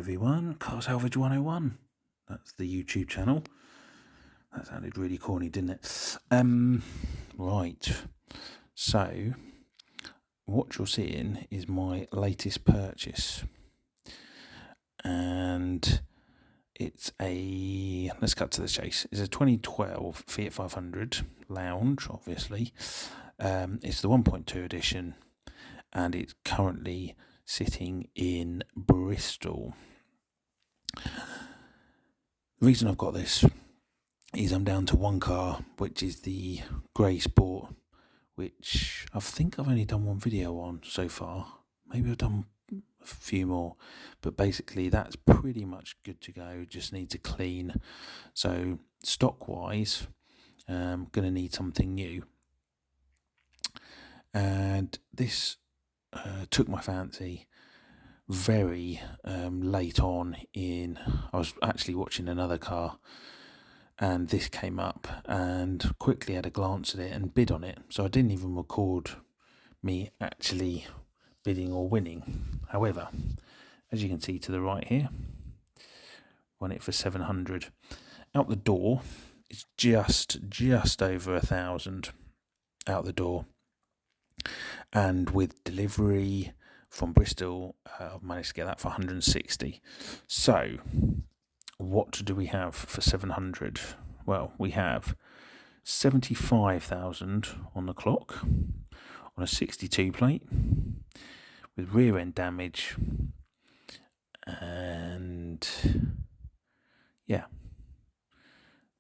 everyone, Car Salvage 101. That's the YouTube channel. That sounded really corny, didn't it? Right. So, what you're seeing is my latest purchase. And it's let's cut to the chase. It's a 2012 Fiat 500 Lounge, obviously. It's the 1.2 edition, and it's currently sitting in Bristol. The reason I've got this is I'm down to one car, which is the Grey Sport, which I think I've only done one video on so far. Maybe I've done a few more, but basically that's pretty much good to go. Just needs a clean. So stock wise, I'm going to need something new, and this took my fancy very late on in. I was actually watching another car, and this came up, and quickly had a glance at it and bid on it. So I didn't even record me actually bidding or winning. However, as you can see to the right here, won it for 700. Out the door, it's just over 1,000 out the door, and with delivery from Bristol, I've managed to get that for 160. So what do we have for 700? Well, we have 75,000 on the clock on a 62 plate with rear end damage, and yeah,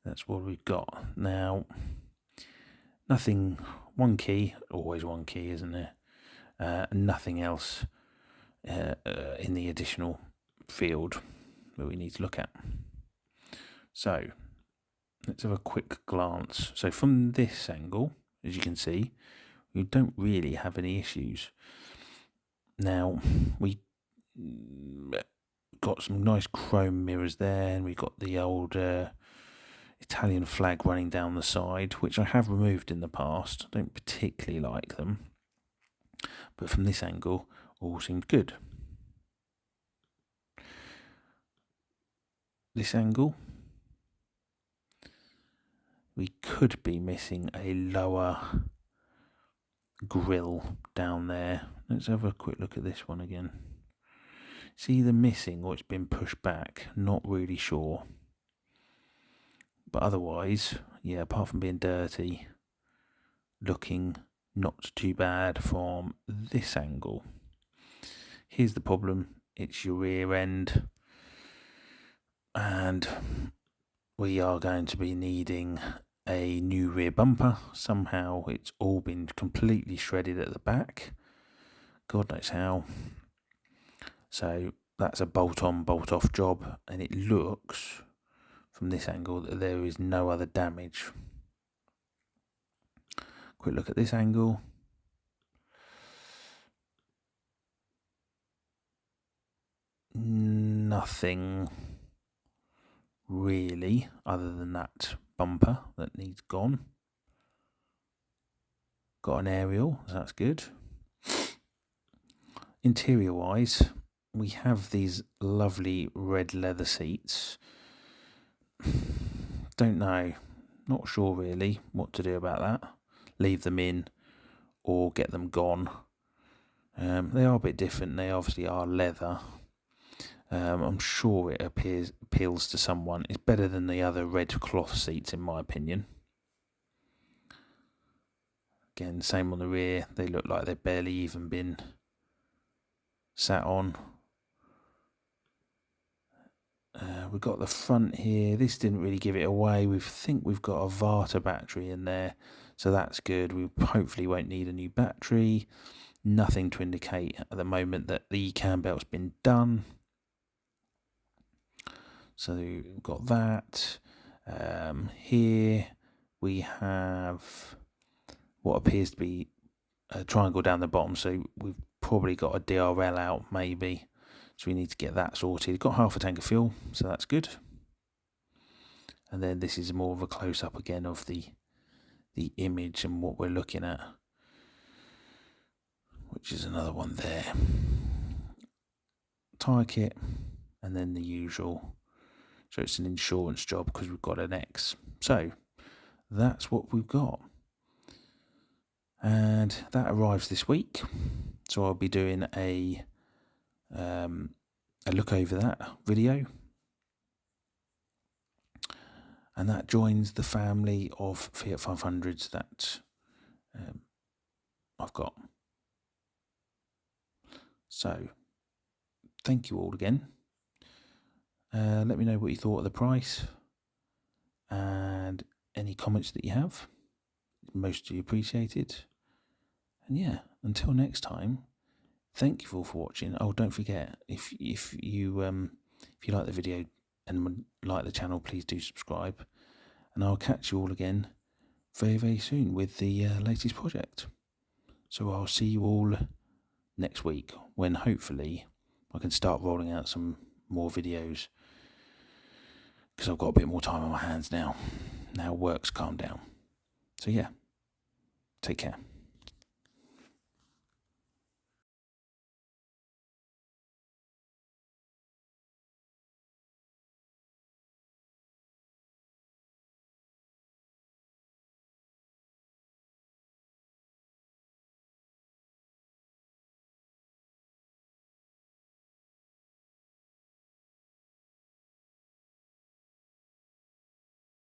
that's what we've got. Now, nothing, one key, always one key, isn't there? Nothing else in the additional field that we need to look at. So let's have a quick glance. So from this angle, as you can see, we don't really have any issues. Now, we got some nice chrome mirrors there, and we got the old Italian flag running down the side, which I have removed in the past. I don't particularly like them, but from this angle, all seemed good. This angle, we could be missing a lower grille down there. Let's have a quick look at this one again. See the missing, or it's been pushed back? Not really sure. But otherwise, yeah, apart from being dirty, looking not too bad from this angle. Here's the problem. It's your rear end, and we are going to be needing a new rear bumper. Somehow it's all been completely shredded at the back. God knows how. So that's a bolt-on, bolt-off job, and it looks from this angle that there is no other damage. Quick look at this angle. Nothing really other than that bumper that needs gone. Got an aerial, so that's good. Interior wise, we have these lovely red leather seats. Don't know, not sure really what to do about that. Leave them in or get them gone. They are a bit different. They obviously are leather. I'm sure it appeals to someone. It's better than the other red cloth seats in my opinion. Again, same on the rear. They look like they've barely even been sat on. We've got the front here. This didn't really give it away. We think we've got a Varta battery in there, so that's good. We hopefully won't need a new battery. Nothing to indicate at the moment that the cam belt's been done. So we've got that. Here we have what appears to be a triangle down the bottom, so we've probably got a DRL out maybe. So we need to get that sorted. Got half a tank of fuel, so that's good. And then this is more of a close-up again of the image and what we're looking at, which is another one there. Tyre kit, and then the usual. So it's an insurance job because we've got an X. So that's what we've got. And that arrives this week. So I'll be doing a look over that video. And that joins the family of Fiat 500s that I've got. So thank you all again. Let me know what you thought of the price and any comments that you have. Mostly appreciated. And yeah, until next time, thank you all for watching. Oh, don't forget, if you like the video and like the channel, please do subscribe. And I'll catch you all again very, very soon with the latest project. So I'll see you all next week when hopefully I can start rolling out some more videos, because I've got a bit more time on my hands now. Now work's calmed down. So yeah, take care.